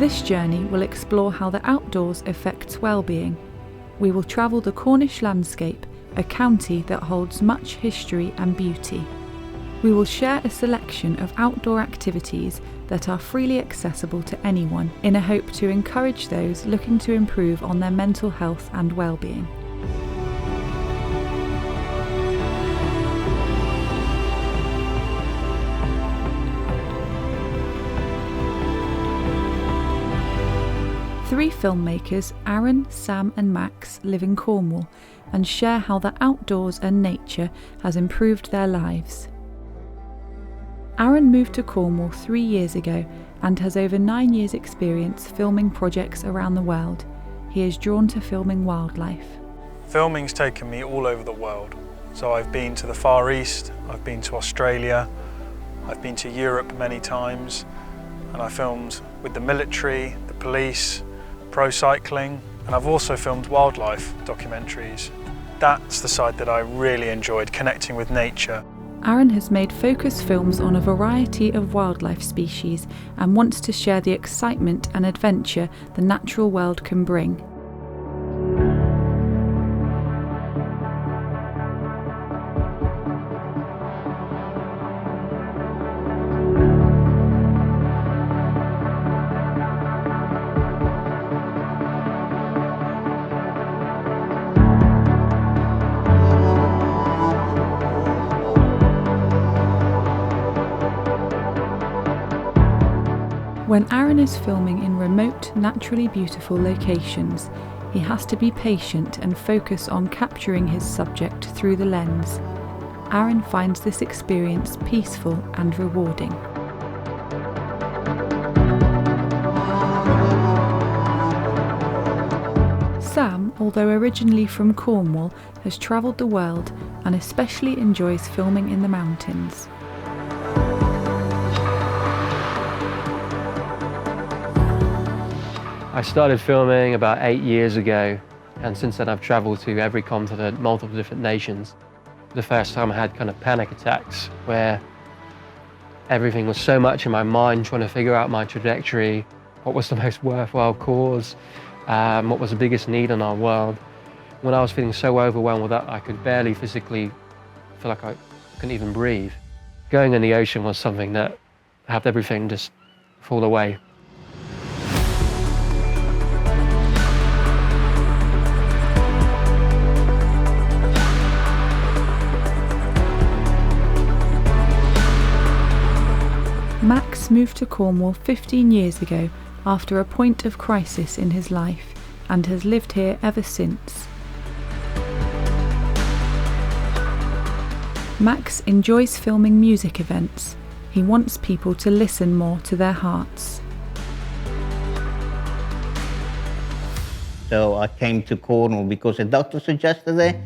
this journey will explore how the outdoors affects well-being. We will travel the Cornish landscape, a county that holds much history and beauty. We will share a selection of outdoor activities that are freely accessible to anyone in a hope to encourage those looking to improve on their mental health and well-being. Three filmmakers, Aaron, Sam and Max, live in Cornwall and share how the outdoors and nature has improved their lives. Aaron moved to Cornwall 3 years ago and has over 9 years' experience filming projects around the world. He is drawn to filming wildlife. Filming's taken me all over the world. So I've been to the Far East, I've been to Australia, I've been to Europe many times, and I filmed with the military, the police, pro cycling, and I've also filmed wildlife documentaries. That's the side that I really enjoyed, connecting with nature. Aaron has made focus films on a variety of wildlife species and wants to share the excitement and adventure the natural world can bring. When Aaron is filming in remote, naturally beautiful locations, he has to be patient and focus on capturing his subject through the lens. Aaron finds this experience peaceful and rewarding. Sam, although originally from Cornwall, has travelled the world and especially enjoys filming in the mountains. I started filming about 8 years ago, and since then I've travelled to every continent, multiple different nations. The first time I had kind of panic attacks where everything was so much in my mind, trying to figure out my trajectory, what was the most worthwhile cause, what was the biggest need in our world. When I was feeling so overwhelmed with that, I could barely physically feel like I couldn't even breathe. Going in the ocean was something that had everything just fall away. Max moved to Cornwall 15 years ago after a point of crisis in his life and has lived here ever since. Max enjoys filming music events. He wants people to listen more to their hearts. So I came to Cornwall because a doctor suggested it,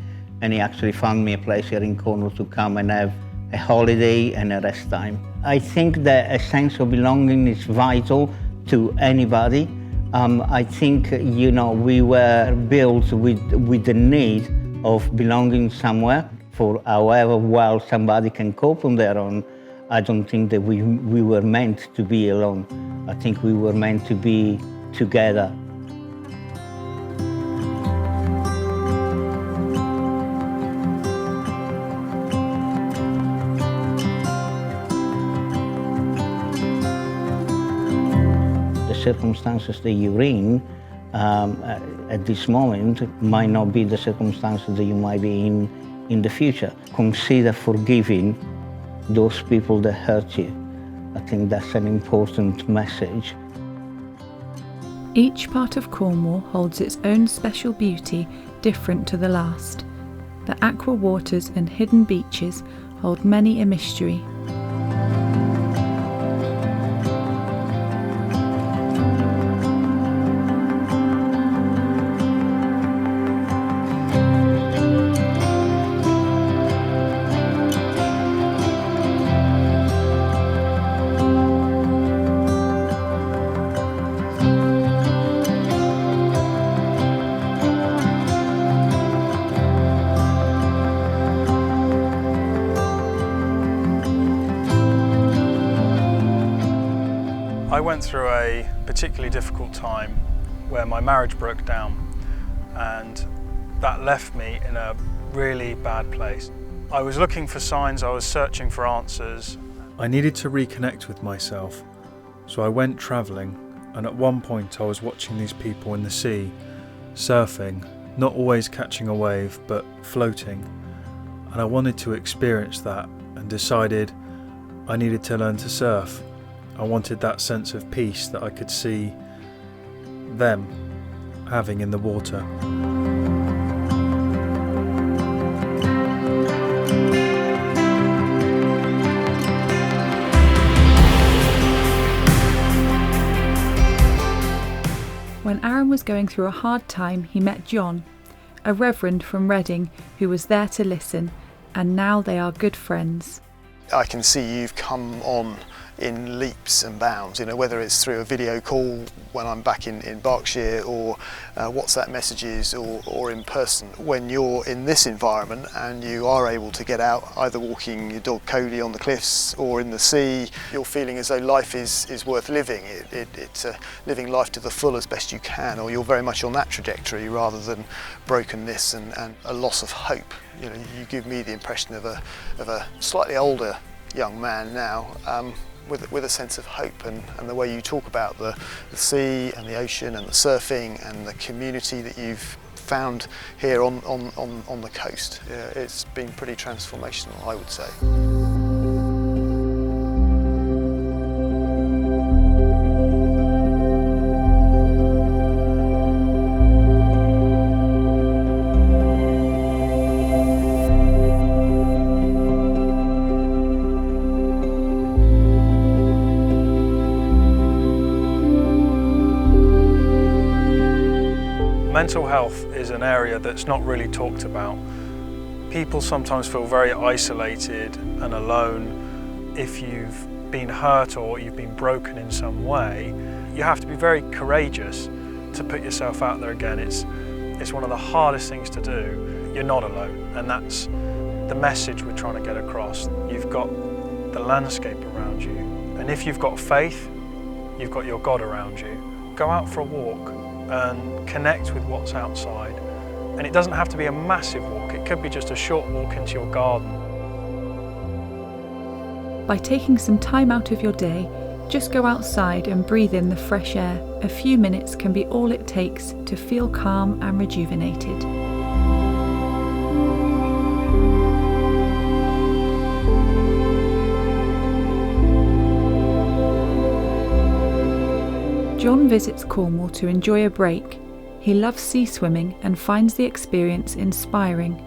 and he actually found me a place here in Cornwall to come and have a holiday and a rest time. I think that a sense of belonging is vital to anybody. I think, we were built with the need of belonging somewhere. For however well somebody can cope on their own, I don't think that we were meant to be alone. I think we were meant to be together. Circumstances that you're in at this moment might not be the circumstances that you might be in the future. Consider forgiving those people that hurt you. I think that's an important message. Each part of Cornwall holds its own special beauty, different to the last. The aqua waters and hidden beaches hold many a mystery. I went through a particularly difficult time where my marriage broke down, and that left me in a really bad place. I was looking for signs, I was searching for answers. I needed to reconnect with myself, so I went travelling, and at one point I was watching these people in the sea, surfing, not always catching a wave, but floating. And I wanted to experience that and decided I needed to learn to surf. I wanted that sense of peace that I could see them having in the water. When Aaron was going through a hard time, he met John, a reverend from Reading who was there to listen, and now they are good friends. I can see you've come on in leaps and bounds, whether it's through a video call when I'm back in Berkshire, or WhatsApp messages, or in person. When you're in this environment and you are able to get out, either walking your dog Cody on the cliffs or in the sea, you're feeling as though life is worth living. It's living life to the full as best you can, or you're very much on that trajectory rather than brokenness and a loss of hope. You give me the impression of a slightly older young man now, with a sense of hope, and the way you talk about the sea and the ocean and the surfing and the community that you've found here on the coast. It's been pretty transformational, I would say. Mental health is an area that's not really talked about. People sometimes feel very isolated and alone. If you've been hurt or you've been broken in some way, you have to be very courageous to put yourself out there again. It's one of the hardest things to do. You're not alone, and that's the message we're trying to get across. You've got the landscape around you, and if you've got faith, you've got your God around you. Go out for a walk and connect with what's outside. And it doesn't have to be a massive walk, it could be just a short walk into your garden. By taking some time out of your day, just go outside and breathe in the fresh air. A few minutes can be all it takes to feel calm and rejuvenated. John visits Cornwall to enjoy a break. He loves sea swimming and finds the experience inspiring.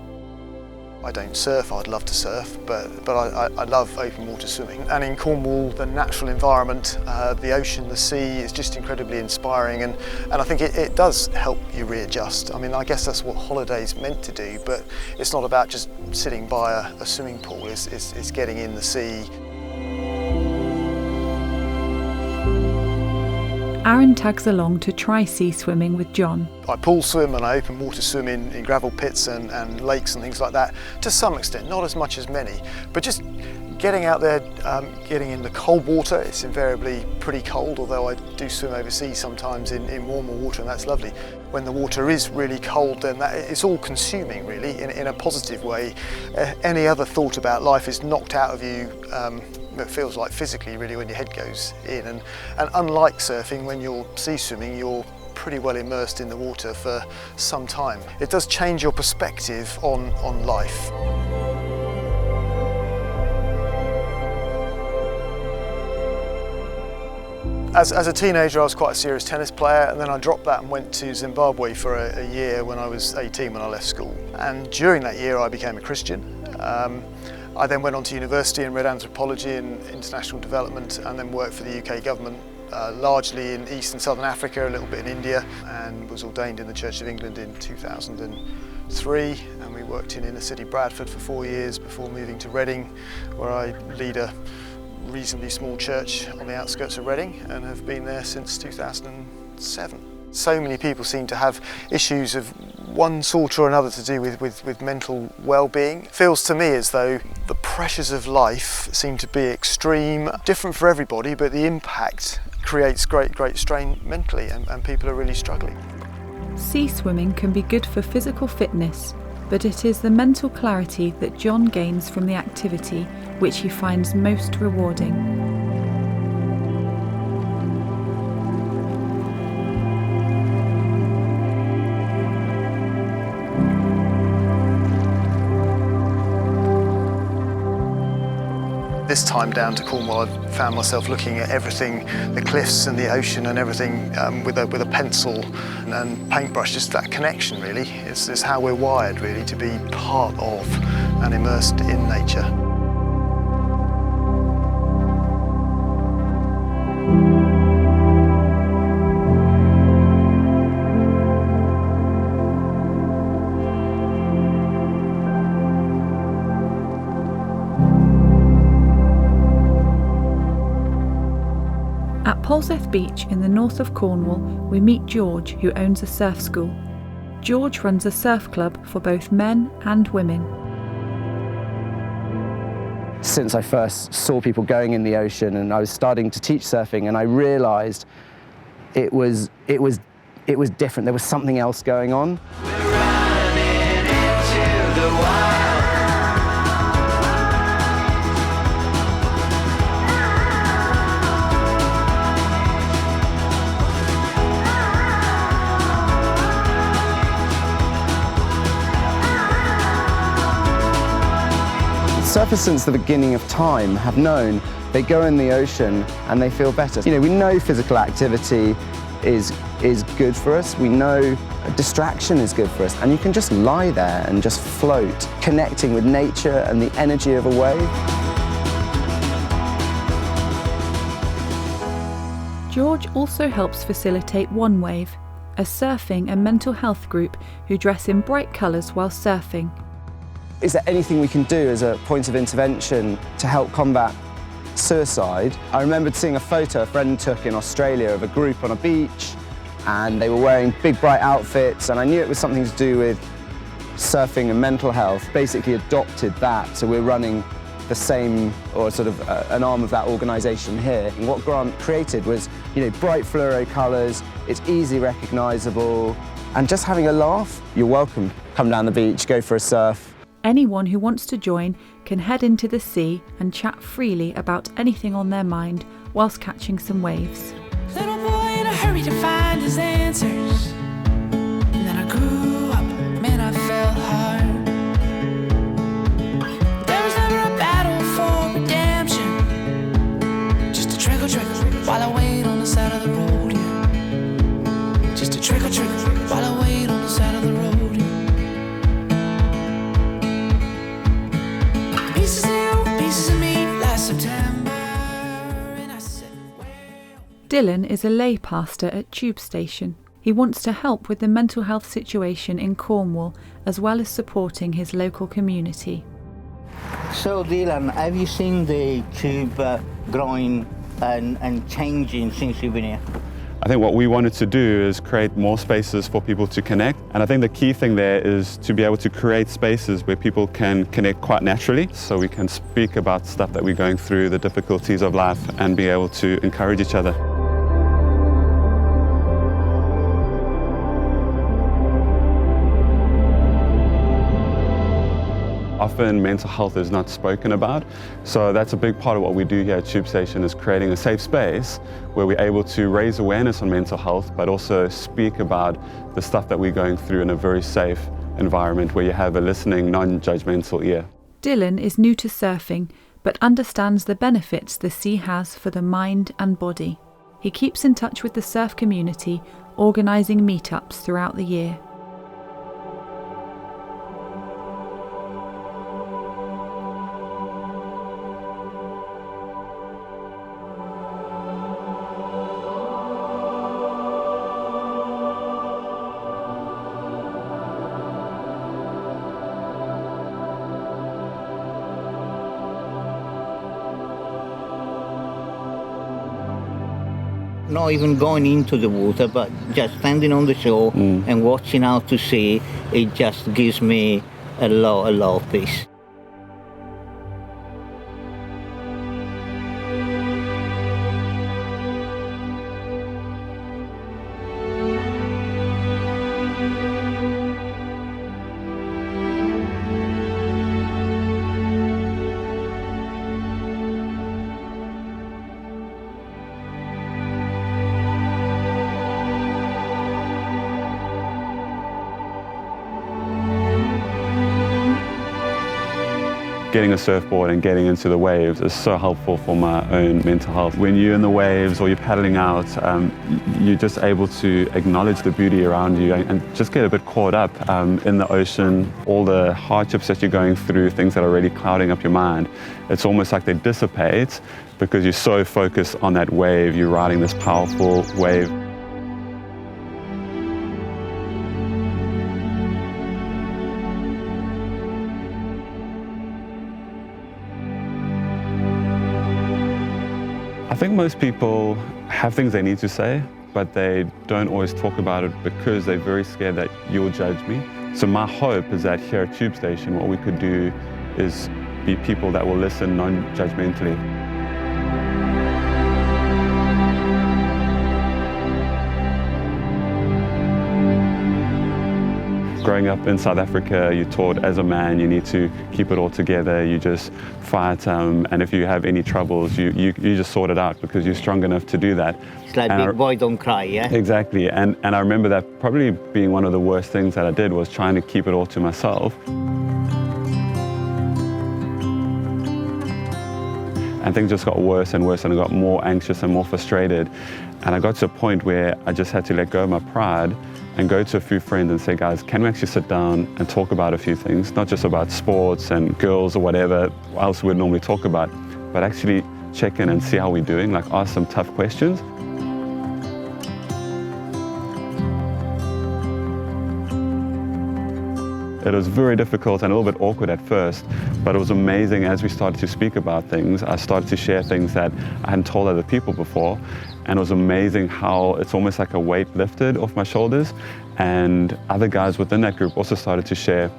I don't surf, I'd love to surf, but I love open water swimming. And in Cornwall, the natural environment, the ocean, the sea is just incredibly inspiring, and I think it does help you readjust. I mean, I guess that's what holiday's meant to do, but it's not about just sitting by a swimming pool, it's getting in the sea. Aaron tags along to try sea swimming with John. I pool swim and I open water swim in gravel pits and lakes and things like that, to some extent, not as much as many, but just getting out there, getting in the cold water. It's invariably pretty cold, although I do swim overseas sometimes in warmer water, and that's lovely. When the water is really cold, then it's all consuming really, in a positive way. Any other thought about life is knocked out of you. It feels like physically really when your head goes in, and unlike surfing, when you're sea swimming, you're pretty well immersed in the water for some time. It does change your perspective on life. As a teenager, I was quite a serious tennis player, and then I dropped that and went to Zimbabwe for a year when I was 18, when I left school. And during that year I became a Christian. I then went on to university and read anthropology and international development, and then worked for the UK government, largely in East and Southern Africa, a little bit in India, and was ordained in the Church of England in 2003. And we worked in inner city Bradford for 4 years before moving to Reading, where I lead a reasonably small church on the outskirts of Reading, and have been there since 2007. So many people seem to have issues of one sort or another to do with mental well-being. It feels to me as though the pressures of life seem to be extreme, different for everybody, but the impact creates great strain mentally, and people are really struggling. Sea swimming can be good for physical fitness, but it is the mental clarity that John gains from the activity which he finds most rewarding. This time down to Cornwall, I've found myself looking at everything, the cliffs and the ocean and everything, with a pencil and paintbrush. Just that connection, really. It's how we're wired, really, to be part of and immersed in nature. At Polseth Beach in the north of Cornwall, we meet George, who owns a surf school. George runs a surf club for both men and women. Since I first saw people going in the ocean and I was starting to teach surfing, and I realised it was different. There was something else going on. We're running into the wild. Surfers since the beginning of time have known they go in the ocean and they feel better. You know, we know physical activity is good for us. We know distraction is good for us. And you can just lie there and just float, connecting with nature and the energy of a wave. George also helps facilitate One Wave, a surfing and mental health group who dress in bright colours while surfing. Is there anything we can do as a point of intervention to help combat suicide? I remembered seeing a photo a friend took in Australia of a group on a beach, and they were wearing big bright outfits, and I knew it was something to do with surfing and mental health. Basically adopted that, so we're running the same, or sort of an arm of that organisation here. And what Grant created was, you know, bright fluoro colours, it's easy recognisable, and just having a laugh. You're welcome. Come down the beach, go for a surf. Anyone who wants to join can head into the sea and chat freely about anything on their mind whilst catching some waves. Little boy in a hurry to find his answers. And then I grew up, man, I fell hard. There was never a battle for redemption. Just a trickle, trickle, while I wait on the side of the road, yeah. Just a trickle, trickle, while I wait on the side of the road, yeah. Pieces of you, pieces of me, last September, and I said, well. Dylan is a lay pastor at Tube Station. He wants to help with the mental health situation in Cornwall, as well as supporting his local community. So Dylan, have you seen the tube growing and changing since you've been here? I think what we wanted to do is create more spaces for people to connect. And I think the key thing there is to be able to create spaces where people can connect quite naturally. So we can speak about stuff that we're going through, the difficulties of life, and be able to encourage each other. Often mental health is not spoken about, so that's a big part of what we do here at Tube Station, is creating a safe space where we're able to raise awareness on mental health, but also speak about the stuff that we're going through in a very safe environment where you have a listening, non-judgmental ear. Dylan is new to surfing, but understands the benefits the sea has for the mind and body. He keeps in touch with the surf community, organising meetups throughout the year. Not even going into the water, but just standing on the shore and watching out to sea, it just gives me a lot of peace. getting a surfboard and getting into the waves is so helpful for my own mental health. When you're in the waves or you're paddling out, you're just able to acknowledge the beauty around you and just get a bit caught up in the ocean, all the hardships that you're going through, things that are really clouding up your mind. It's almost like they dissipate because you're so focused on that wave, you're riding this powerful wave. I think most people have things they need to say, but they don't always talk about it because they're very scared that you'll judge me. So my hope is that here at Tube Station, what we could do is be people that will listen non-judgmentally. Growing up in South Africa, you're taught as a man you need to keep it all together, you just fight, and if you have any troubles, you just sort it out because you're strong enough to do that. It's like big boy don't cry, yeah? Exactly, and I remember that probably being one of the worst things that I did was trying to keep it all to myself. And things just got worse and worse, and I got more anxious and more frustrated. And I got to a point where I just had to let go of my pride and go to a few friends and say, guys, can we actually sit down and talk about a few things? Not just about sports and girls or whatever else we'd normally talk about, but actually check in and see how we're doing, like ask some tough questions. It was very difficult and a little bit awkward at first, but it was amazing as we started to speak about things. I started to share things that I hadn't told other people before, and it was amazing how it's almost like a weight lifted off my shoulders, and other guys within that group also started to share.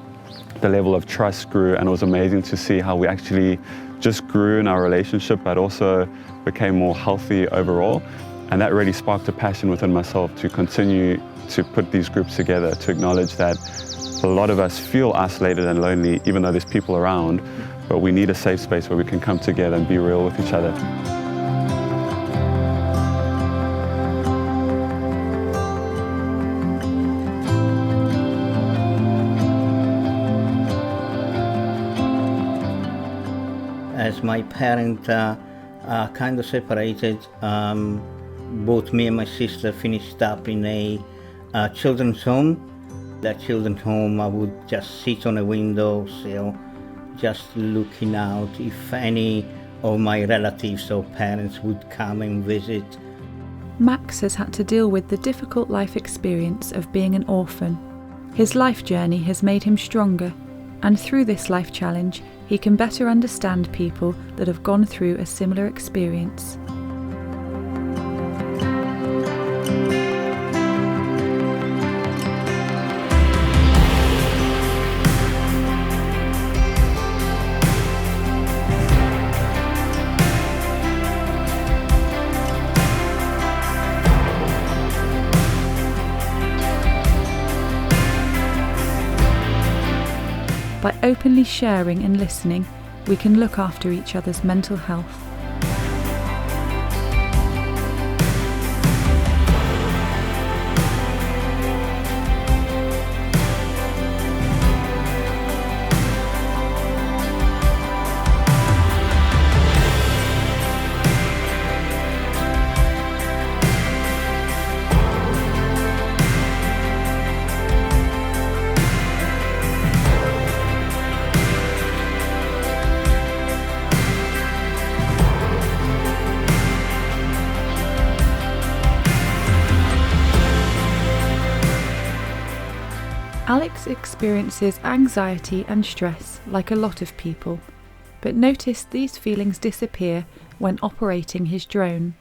The level of trust grew, and it was amazing to see how we actually just grew in our relationship, but also became more healthy overall. And that really sparked a passion within myself to continue to put these groups together, to acknowledge that a lot of us feel isolated and lonely, even though there's people around, but we need a safe space where we can come together and be real with each other. As my parents are kind of separated, both me and my sister finished up in a children's home. That children's home, I would just sit on a windowsill, just looking out if any of my relatives or parents would come and visit. Max has had to deal with the difficult life experience of being an orphan. His life journey has made him stronger, and through this life challenge, he can better understand people that have gone through a similar experience. By openly sharing and listening, we can look after each other's mental health. Alex experiences anxiety and stress like a lot of people, but noticed these feelings disappear when operating his drone.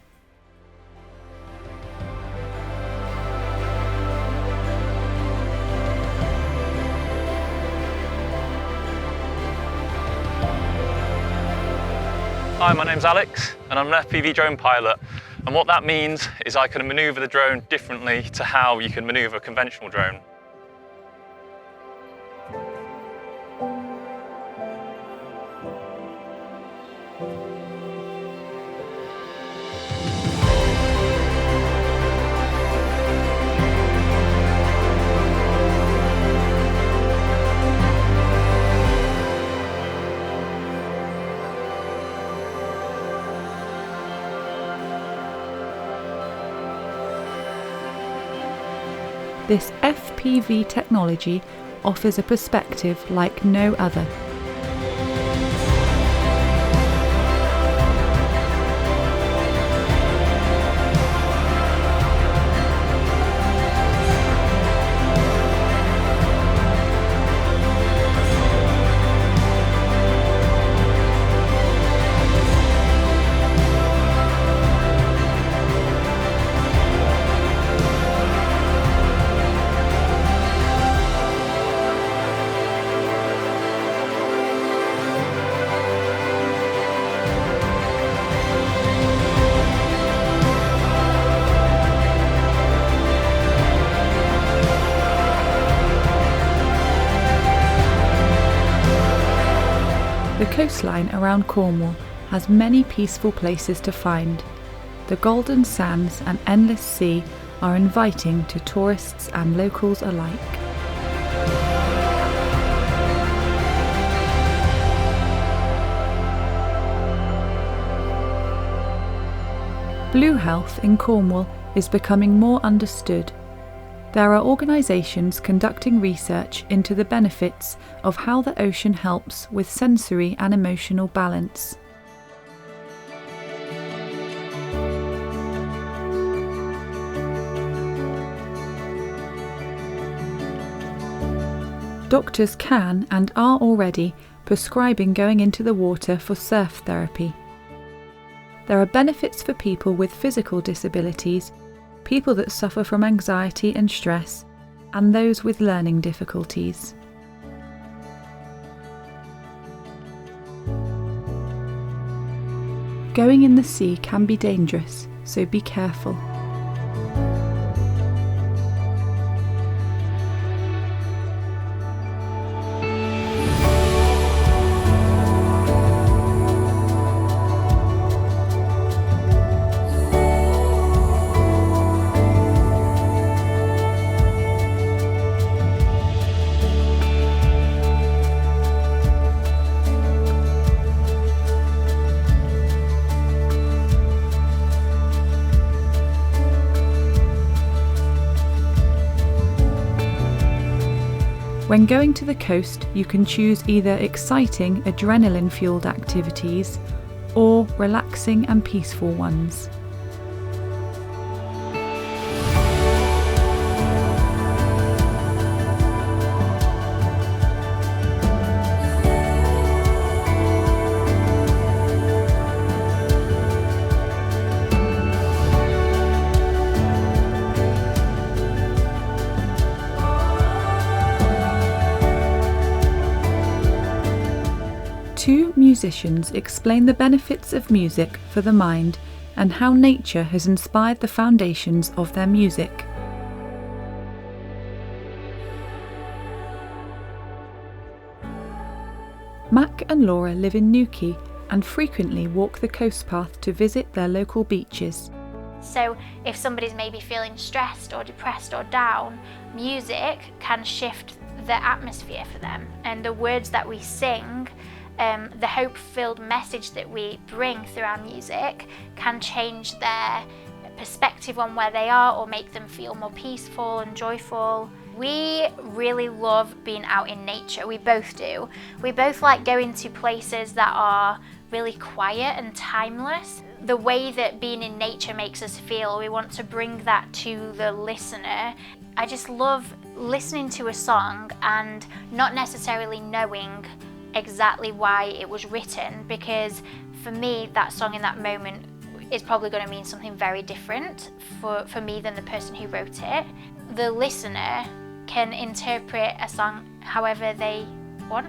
Hi, my name's Alex and I'm an FPV drone pilot, and what that means is I can manoeuvre the drone differently to how you can manoeuvre a conventional drone. This FPV technology offers a perspective like no other. The coastline around Cornwall has many peaceful places to find. The golden sands and endless sea are inviting to tourists and locals alike. Blue health in Cornwall is becoming more understood. There are organisations conducting research into the benefits of how the ocean helps with sensory and emotional balance. Doctors can and are already prescribing going into the water for surf therapy. There are benefits for people with physical disabilities, people that suffer from anxiety and stress, and those with learning difficulties. Going in the sea can be dangerous, so be careful. When going to the coast, you can choose either exciting, adrenaline-fueled activities or relaxing and peaceful ones. Two musicians explain the benefits of music for the mind and how nature has inspired the foundations of their music. Mac and Laura live in Newquay and frequently walk the coast path to visit their local beaches. So if somebody's maybe feeling stressed or depressed or down, music can shift the atmosphere for them, and the words that we sing, the hope-filled message that we bring through our music can change their perspective on where they are or make them feel more peaceful and joyful. We really love being out in nature, we both do. We both like going to places that are really quiet and timeless. The way that being in nature makes us feel, we want to bring that to the listener. I just love listening to a song and not necessarily knowing exactly why it was written, because for me that song in that moment is probably going to mean something very different for me than the person who wrote it. The listener can interpret a song however they want,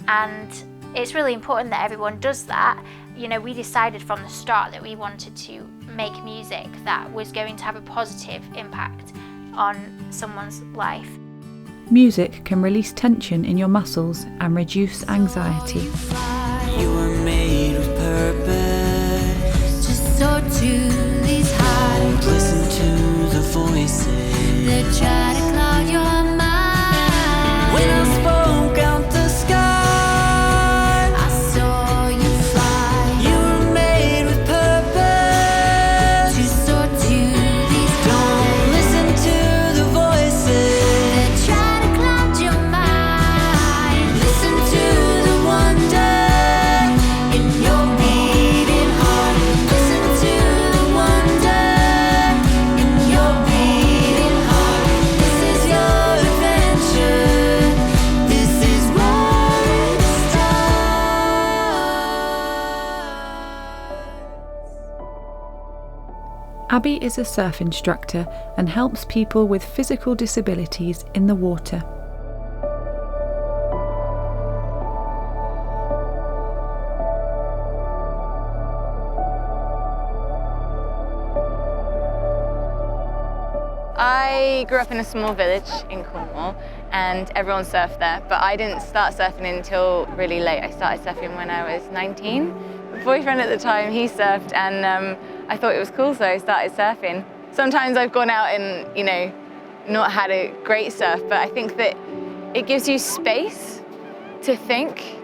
and it's really important that everyone does that. You know, we decided from the start that we wanted to make music that was going to have a positive impact on someone's life. Music can release tension in your muscles and reduce anxiety. You were made with purpose. Just soar to these heights. Listen to the voices that try to cloud your mind. When I spoke out the sky, I saw you fly. You were made with purpose. To soar to these heights. Don't listen to the voices Abby is a surf instructor and helps people with physical disabilities in the water. I grew up in a small village in Cornwall and everyone surfed there, but I didn't start surfing until really late. I started surfing when I was 19. My boyfriend at the time, he surfed and I thought it was cool, so I started surfing. Sometimes I've gone out and, not had a great surf, but I think that it gives you space to think.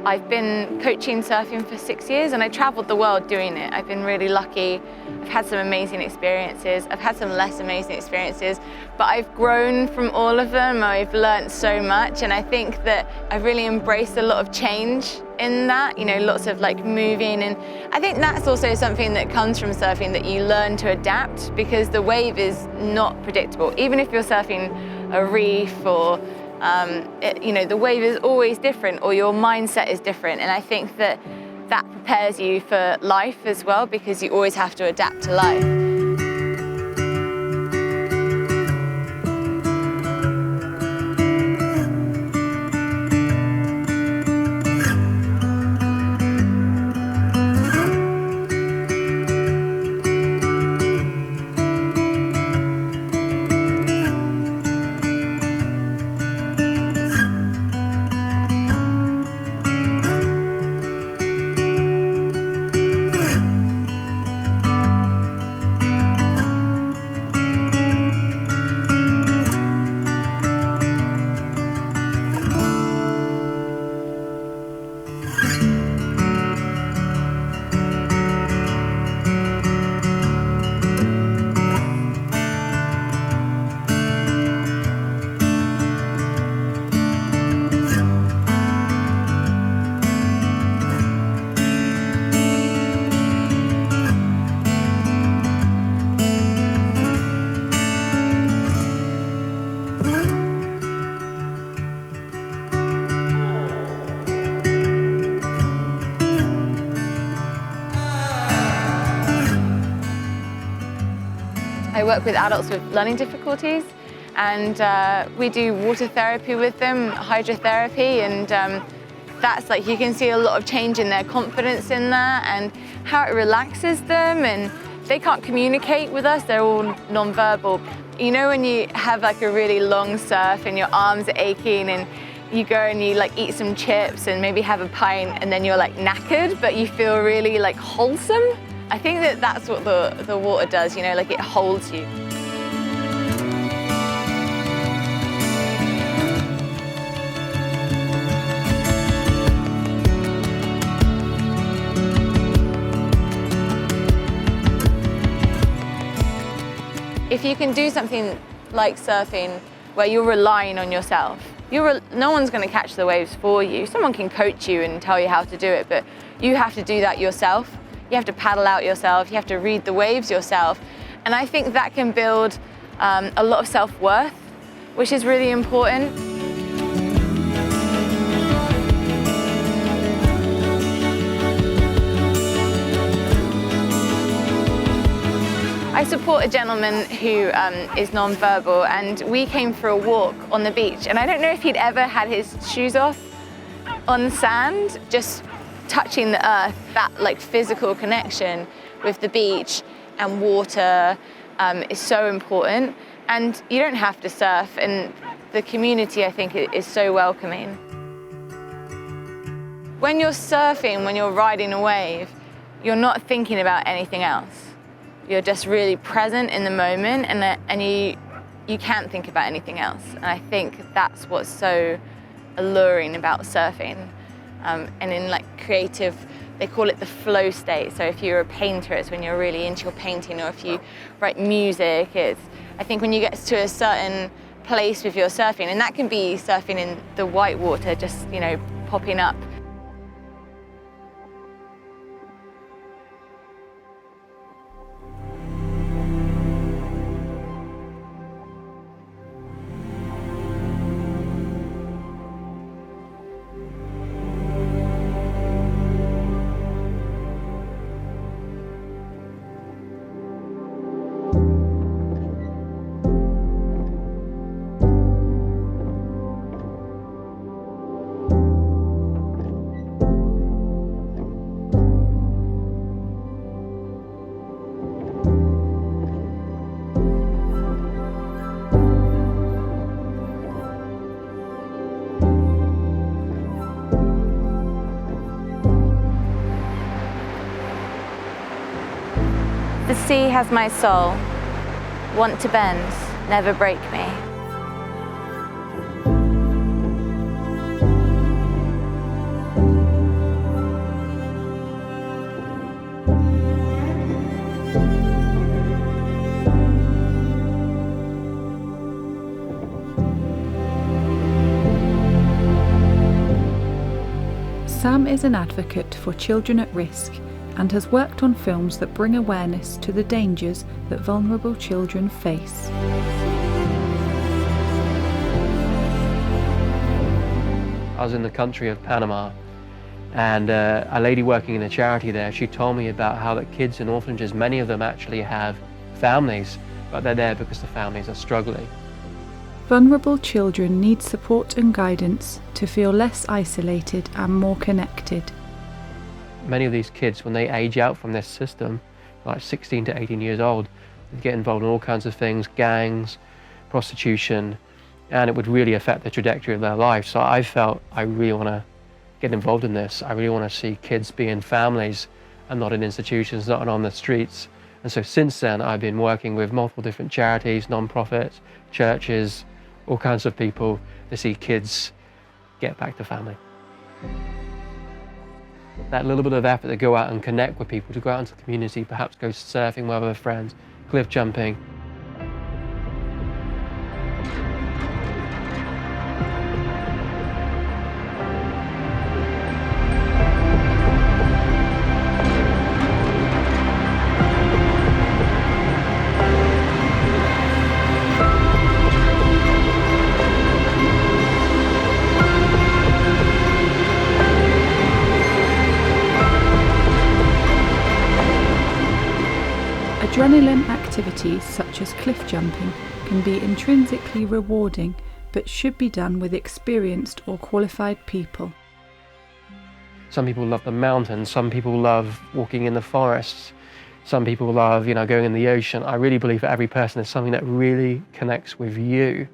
I've been coaching surfing for 6 years and I travelled the world doing it. I've been really lucky. I've had some amazing experiences. I've had some less amazing experiences, but I've grown from all of them. I've learnt so much, and I think that I've really embraced a lot of change in that, lots of moving, and I think that's also something that comes from surfing, that you learn to adapt, because the wave is not predictable. Even if you're surfing a reef or the wave is always different, or your mindset is different, and I think that that prepares you for life as well, because you always have to adapt to life. I work with adults with learning difficulties, and we do water therapy with them, hydrotherapy, and that's you can see a lot of change in their confidence in that and how it relaxes them, and they can't communicate with us, they're all non-verbal. When you have a really long surf and your arms are aching and you go and you eat some chips and maybe have a pint, and then you're knackered, but you feel really wholesome. I think that that's what the water does, it holds you. If you can do something like surfing where you're relying on yourself, no one's going to catch the waves for you. Someone can coach you and tell you how to do it, but you have to do that yourself. You have to paddle out yourself, you have to read the waves yourself. And I think that can build a lot of self-worth, which is really important. I support a gentleman who is non-verbal, and we came for a walk on the beach. And I don't know if he'd ever had his shoes off on the sand, just touching the earth, that physical connection with the beach and water is so important. And you don't have to surf, and the community, I think, is so welcoming. When you're surfing, when you're riding a wave, you're not thinking about anything else. You're just really present in the moment, and you can't think about anything else. And I think that's what's so alluring about surfing. And in creative, they call it the flow state. So if you're a painter, it's when you're really into your painting, or if you write music, I think when you get to a certain place with your surfing, and that can be surfing in the white water, just popping up. sea has my soul, want to bend, never break me. Sam is an advocate for children at risk and has worked on films that bring awareness to the dangers that vulnerable children face. I was in the country of Panama, and a lady working in a charity there, she told me about how that kids in orphanages, many of them actually have families, but they're there because the families are struggling. Vulnerable children need support and guidance to feel less isolated and more connected. Many of these kids, when they age out from this system, like 16 to 18 years old, they get involved in all kinds of things, gangs, prostitution, and it would really affect the trajectory of their life. So I felt I really want to get involved in this. I really want to see kids be in families and not in institutions, not on the streets. And so since then, I've been working with multiple different charities, non-profits, churches, all kinds of people to see kids get back to family. That little bit of effort to go out and connect with people, to go out into the community, perhaps go surfing with other friends, cliff jumping. Adrenaline activities such as cliff jumping can be intrinsically rewarding, but should be done with experienced or qualified people. Some people love the mountains, some people love walking in the forests, some people love, going in the ocean. I really believe for every person there's something that really connects with you.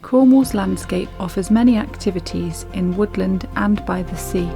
Cornwall's landscape offers many activities in woodland and by the sea.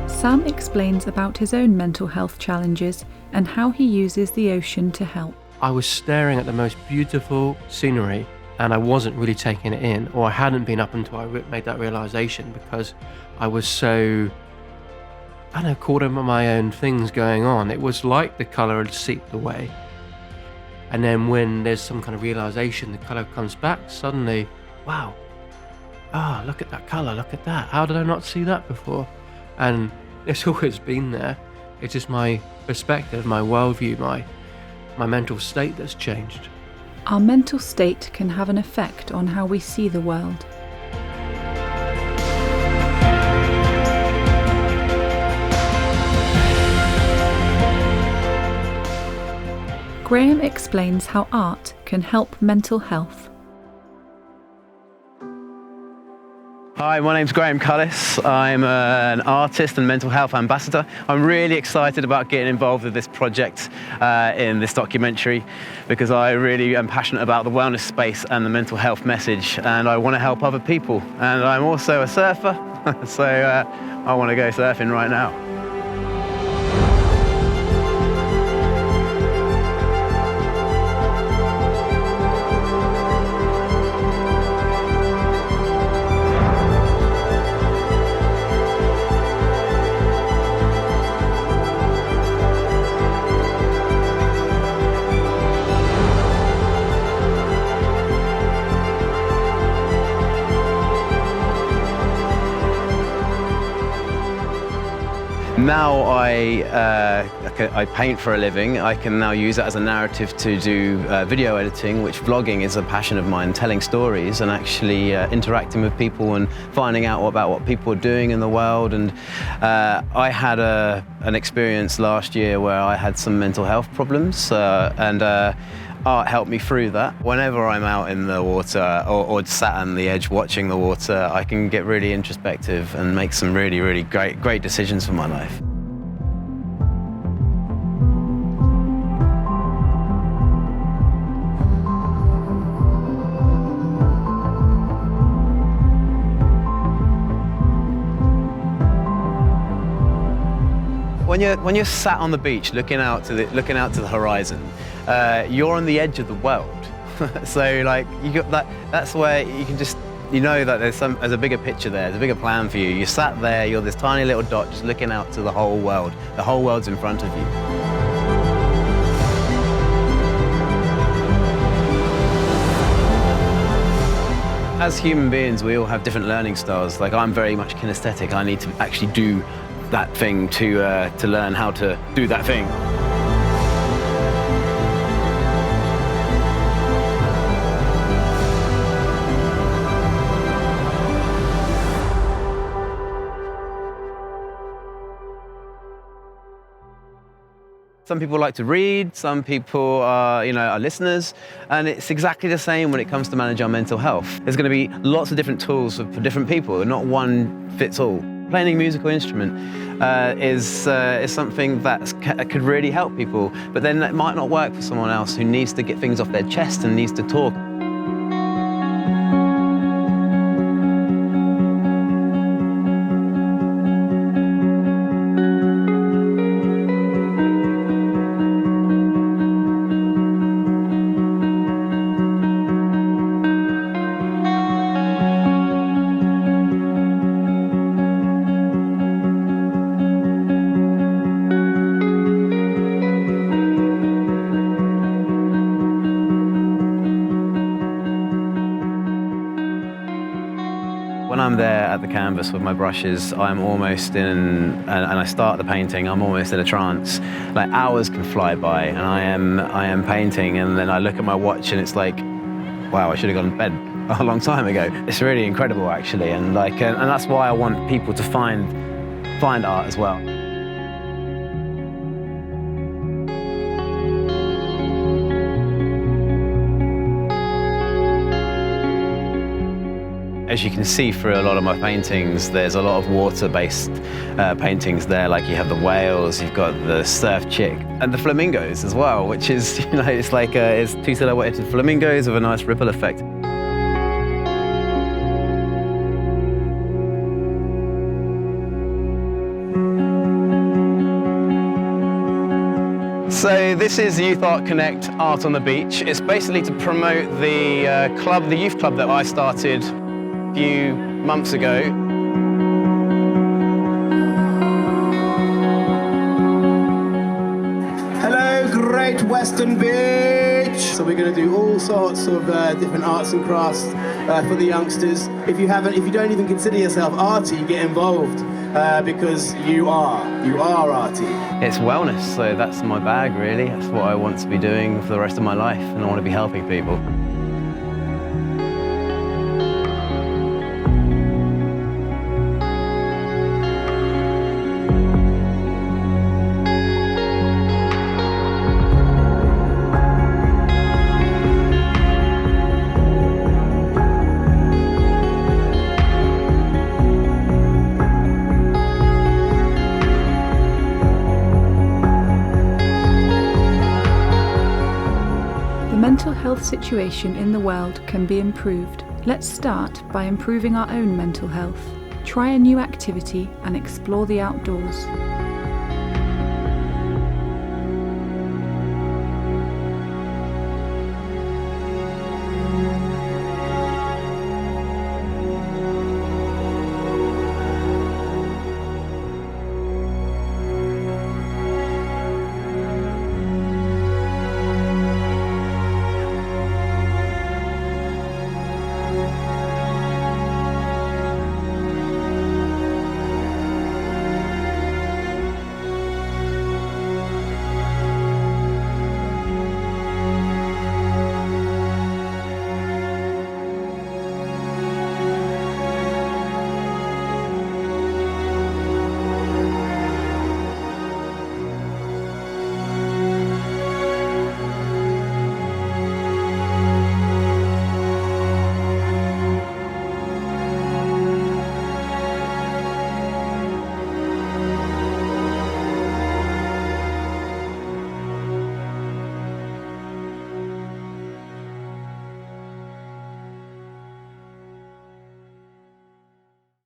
Sam explains about his own mental health challenges and how he uses the ocean to help. I was staring at the most beautiful scenery and I wasn't really taking it in, or I hadn't been up until I made that realization, because I was so, caught up in my own things going on. It was like the colour had seeped away. And then when there's some kind of realization, the colour comes back, suddenly, wow, look at that colour, look at that. How did I not see that before? And it's always been there. It's just my perspective, my worldview, my mental state that's changed. Our mental state can have an effect on how we see the world. Graham explains how art can help mental health. Hi, my name's Graham Cullis. I'm an artist and mental health ambassador. I'm really excited about getting involved with this project in this documentary, because I really am passionate about the wellness space and the mental health message, and I want to help other people. And I'm also a surfer, so I want to go surfing right now. Now I paint for a living. I can now use it as a narrative to do video editing, which vlogging is a passion of mine, telling stories and actually interacting with people and finding out about what people are doing in the world. And I had an experience last year where I had some mental health problems, and art helped me through that. Whenever I'm out in the water or sat on the edge watching the water, I can get really introspective and make some really great decisions for my life. When you're sat on the beach looking out to the horizon, you're on the edge of the world. So like you got that. That's where you can just that there's a bigger picture there. There's a bigger plan for you. You're sat there. You're this tiny little dot just looking out to the whole world. The whole world's in front of you. As human beings, we all have different learning styles. Like I'm very much kinesthetic. I need to actually do that thing to learn how to do that thing. Some people like to read, some people are listeners, and it's exactly the same when it comes to manage our mental health. There's going to be lots of different tools for different people, not one fits all. Playing a musical instrument is something that could really help people, but then that might not work for someone else who needs to get things off their chest and needs to talk. When I'm there at the canvas with my brushes, I'm almost in, and I start the painting, I'm almost in a trance. Like hours can fly by, and I am painting, and then I look at my watch, and it's like, wow, I should have gone to bed a long time ago. It's really incredible, actually, and that's why I want people to find art as well. As you can see through a lot of my paintings, there's a lot of water-based paintings there, like you have the whales, you've got the surf chick, and the flamingos as well, which is, it's like it's two silhouetted flamingos with a nice ripple effect. So this is Youth Art Connect Art on the Beach. It's basically to promote the youth club that I started a few months ago. Hello, Great Western Beach! So we're going to do all sorts of different arts and crafts for the youngsters. If you don't even consider yourself arty, get involved because you are arty. It's wellness, so that's my bag really. That's what I want to be doing for the rest of my life, and I want to be helping people. The mental health situation in the world can be improved. Let's start by improving our own mental health. Try a new activity and explore the outdoors.